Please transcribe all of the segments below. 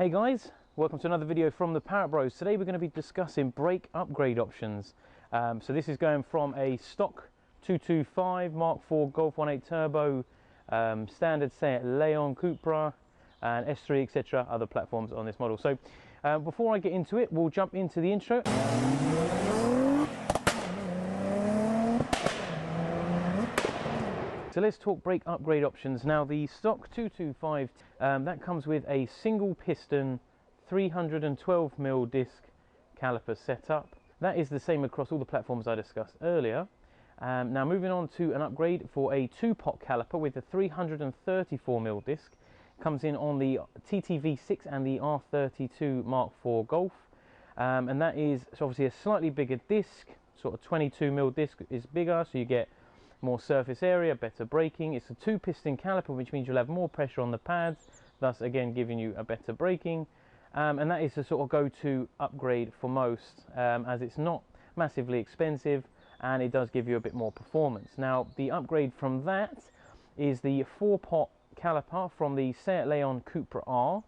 Hey guys, welcome to another video from the Parrot Bros. Today we're going to be discussing brake upgrade options. So this is going from a stock 225 Mk4 Golf R32 Turbo, standard Seat Leon, Cupra and S3 etc. other platforms on this model. So before I get into it, we'll jump into the intro. So let's talk brake upgrade options. Now the stock 225, that comes with a single piston 312mm disc caliper setup. That is the same across all the platforms I discussed earlier. Now moving on to an upgrade for a 2-pot caliper with a 334mm disc. Comes in on the TTV6 and the R32 Mk4 Golf. And that is obviously a slightly bigger disc, sort of 22mm disc is bigger, so you get more surface area, better braking. It's a 2-piston caliper, which means you'll have more pressure on the pads, thus again giving you a better braking. And that is the sort of go-to upgrade for most, as it's not massively expensive and it does give you a bit more performance. Now the upgrade from that is the 4-pot caliper from the Seat Leon Cupra R,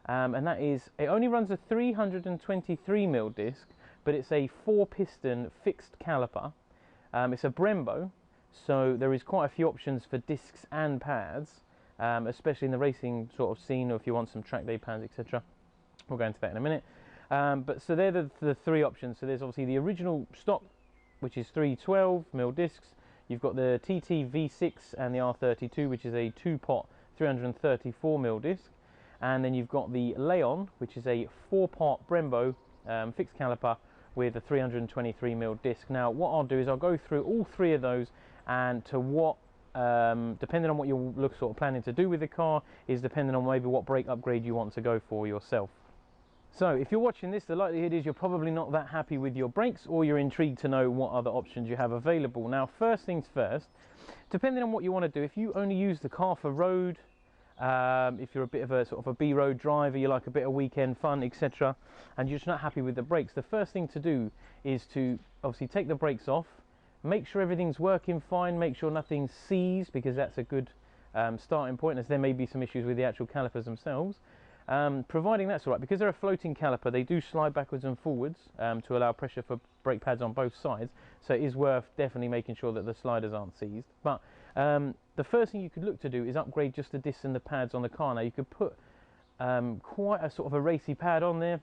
and that is, it only runs a 323mm disc, but it's a 4-piston fixed caliper. It's a Brembo, so there is quite a few options for discs and pads, especially in the racing sort of scene, or if you want some track day pads, etc. We'll go into that in a minute. But so they're the three options. So there's obviously the original stock, which is 312mm discs. You've got the TTV6 and the R32, which is a 2-pot 334mm disc. And then you've got the Leon, which is a 4-pot Brembo fixed caliper with a 323mm disc. Now what I'll do is I'll go through all three of those, and to what depending on what you're sort of planning to do with the car is depending on maybe what brake upgrade you want to go for yourself. So if you're watching this, the likelihood is you're probably not that happy with your brakes, or you're intrigued to know what other options you have available. Now first things first, depending on what you want to do, if you only use the car for road, if you're a bit of a sort of a B-road driver, you like a bit of weekend fun, etc., and you're just not happy with the brakes, the first thing to do is to obviously take the brakes off, make sure everything's working fine, make sure nothing's seized, because that's a good starting point, as there may be some issues with the actual calipers themselves. Providing that's all right, because they're a floating caliper, they do slide backwards and forwards to allow pressure for brake pads on both sides, so it is worth definitely making sure that the sliders aren't seized. But the first thing you could look to do is upgrade just the discs and the pads on the car. Now you could put quite a sort of a racy pad on there.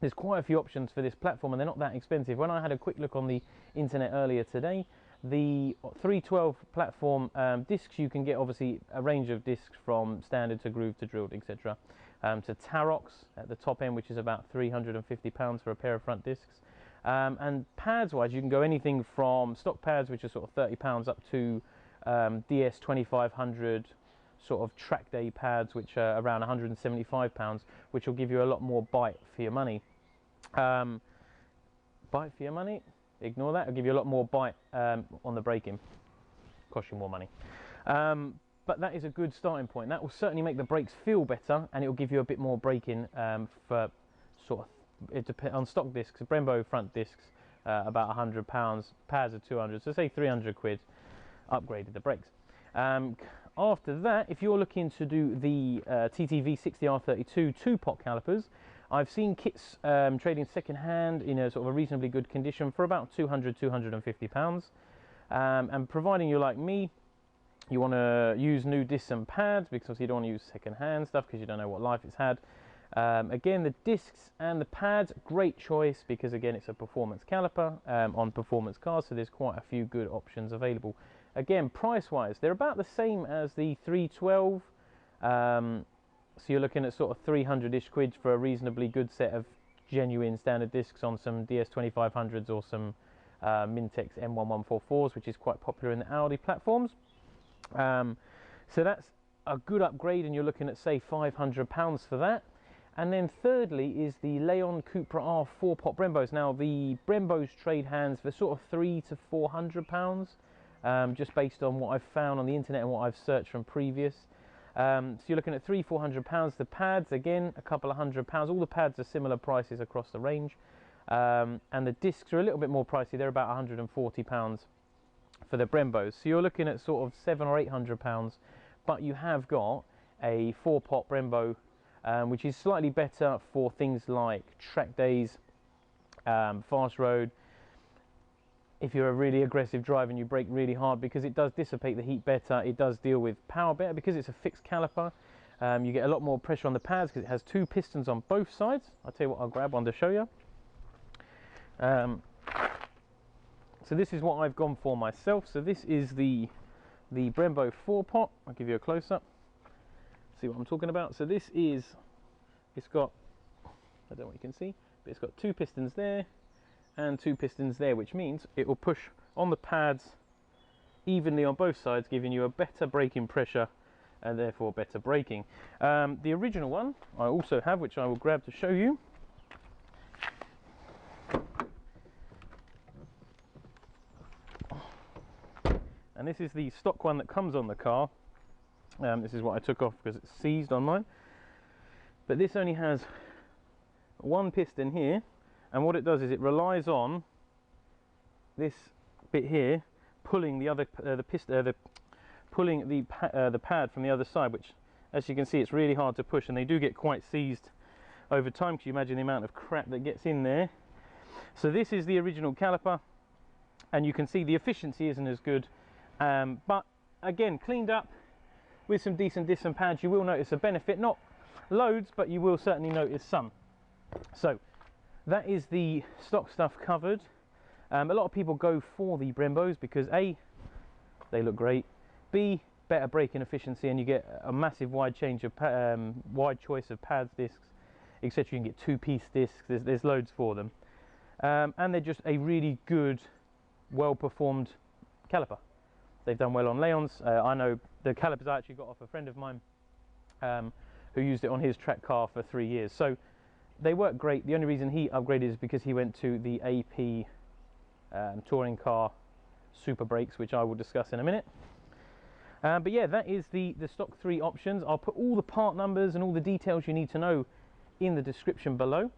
There's quite a few options for this platform, and they're not that expensive. When I had a quick look on the internet earlier today, the 312 platform discs, you can get obviously a range of discs from standard to groove to drilled, etc. To Tarox at the top end, which is about £350 for a pair of front discs. And pads wise, you can go anything from stock pads, which are sort of £30, up to Ds2500 sort of track day pads, which are around £175, which will give you a lot more bite for your money. Bite for your money? Ignore that. It'll give you a lot more bite on the braking. Cost you more money. But that is a good starting point. That will certainly make the brakes feel better, and it will give you a bit more braking for sort of, it depends on stock discs. Brembo front discs about £100, pads are 200, so say 300 quid. Upgraded the brakes. After that, if you're looking to do the TTV60 R32 2-pot calipers, I've seen kits trading second hand in a sort of a reasonably good condition for about £200–250. And providing you're like me, you want to use new discs and pads, because you don't want to use second hand stuff because you don't know what life it's had. Again, the discs and the pads, great choice, because again it's a performance caliper on performance cars, so there's quite a few good options available. Again, price wise, they're about the same as the 312, so you're looking at sort of 300-ish quid for a reasonably good set of genuine standard discs on some Ds2500s or some Mintex M1 which is quite popular in the Audi platforms. So that's a good upgrade, and you're looking at say £500 for that. And then thirdly is the Leon Cupra R 4-pot Brembos. Now the Brembos trade hands for sort of £300 to £400, just based on what I've found on the internet and what I've searched from previous. So you're looking at £300–400. The pads, again, a couple of £100. All the pads are similar prices across the range. And the discs are a little bit more pricey. They're about £140 for the Brembos. So you're looking at sort of £700–800, but you have got a 4-pot Brembo which is slightly better for things like track days, fast road. If you're a really aggressive driver and you brake really hard, because it does dissipate the heat better, it does deal with power better because it's a fixed caliper. You get a lot more pressure on the pads because it has 2 pistons on both sides. I'll tell you what, I'll grab one to show you. So this is what I've gone for myself. So this is the Brembo 4-pot. I'll give you a close-up. See what I'm talking about. So this is, it's got, I don't know what you can see, but it's got 2 pistons there and 2 pistons there, which means it will push on the pads evenly on both sides, giving you a better braking pressure and therefore better braking. The original one I also have, which I will grab to show you. And this is the stock one that comes on the car. This is what I took off because it's seized on mine. But this only has 1 piston here, and what it does is it relies on this bit here pulling the other pulling the pad from the other side, which, as you can see, it's really hard to push, and they do get quite seized over time. Can you imagine the amount of crap that gets in there? So this is the original caliper, and you can see the efficiency isn't as good, but again, cleaned up with some decent disc and pads, you will notice a benefit. Not loads, but you will certainly notice some. So that is the stock stuff covered. A lot of people go for the Brembos because A, they look great, B, better braking efficiency, and you get a massive wide choice of pads, discs, etc. You can get 2-piece discs. There's loads for them, and they're just a really good, well-performed caliper. They've done well on Leon's. I know the calipers I actually got off a friend of mine who used it on his track car for 3 years. So they work great. The only reason he upgraded is because he went to the AP touring car super brakes, which I will discuss in a minute. But yeah, that is the stock 3 options. I'll put all the part numbers and all the details you need to know in the description below.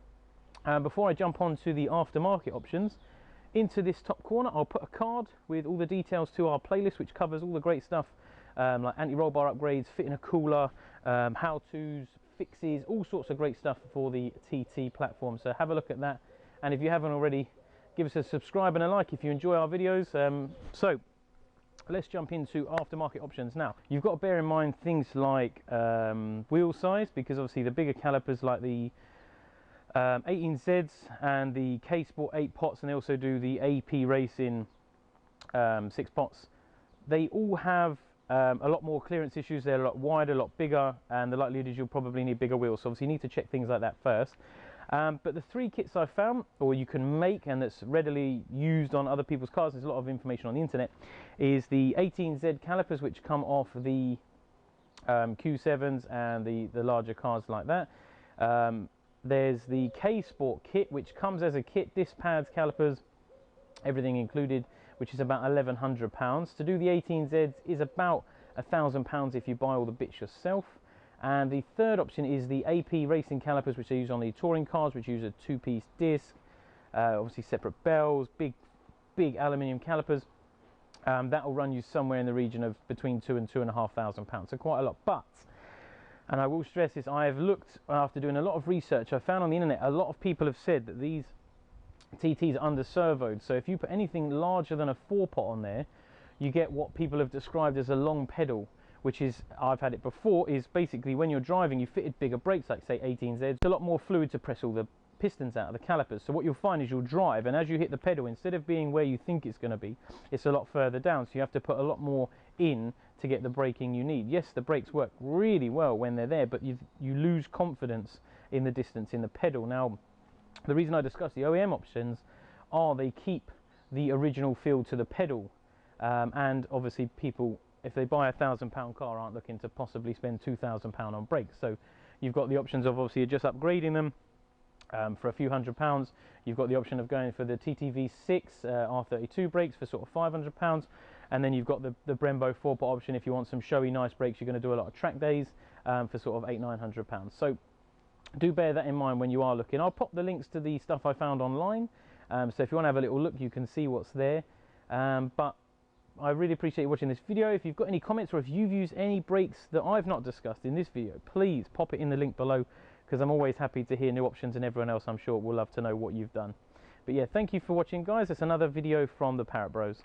Before I jump on to the aftermarket options, into this top corner I'll put a card with all the details to our playlist, which covers all the great stuff like anti-roll bar upgrades, fitting a cooler, how-tos, fixes, all sorts of great stuff for the TT platform. So have a look at that, and if you haven't already, give us a subscribe and a like if you enjoy our videos. So let's jump into aftermarket options now. You've got to bear in mind things like wheel size, because obviously the bigger calipers like the 18Zs and the K Sport 8 pots, and they also do the AP Racing 6 pots, they all have a lot more clearance issues. They're a lot wider, a lot bigger, and the likelihood is you'll probably need bigger wheels. So obviously you need to check things like that first. But the 3 kits I found, or you can make, and that's readily used on other people's cars, there's a lot of information on the internet, is the 18Z calipers, which come off the Q7s and the larger cars like that. There's the K Sport kit, which comes as a kit, disc pads, calipers, everything included, which is about £1,100. To do the 18Zs is about £1,000 if you buy all the bits yourself. And the third option is the AP Racing calipers, which are used on the touring cars, which use a 2-piece disc, obviously separate bells, big aluminium calipers. That will run you somewhere in the region of between £2,000 and £2,500, so quite a lot. But, and I will stress this, I have looked, after doing a lot of research, I found on the internet a lot of people have said that these TTs are under servoed. So if you put anything larger than a 4-pot on there, you get what people have described as a long pedal, which is, I've had it before, is basically when you're driving, you fitted bigger brakes, like say 18Z, it's a lot more fluid to press all the pistons out of the calipers. So what you'll find is you'll drive, and as you hit the pedal, instead of being where you think it's going to be, it's a lot further down. So you have to put a lot more in to get the braking you need. Yes, the brakes work really well when they're there, but you lose confidence in the distance in the pedal. Now, the reason I discuss the OEM options are they keep the original feel to the pedal, and obviously people, if they buy a £1,000 car, aren't looking to possibly spend £2,000 on brakes. So you've got the options of obviously just upgrading them for a few £100s. You've got the option of going for the TTV6 R32 brakes for sort of £500, and then you've got the Brembo 4-pot option if you want some showy nice brakes. You're going to do a lot of track days for sort of £800–900. So do bear that in mind when you are looking. I'll pop the links to the stuff I found online, so if you want to have a little look, you can see what's there. But I really appreciate you watching this video. If you've got any comments or if you've used any brakes that I've not discussed in this video, please pop it in the link below, because I'm always happy to hear new options, and everyone else I'm sure will love to know what you've done. But yeah, thank you for watching, guys. It's another video from the Parrot Bros.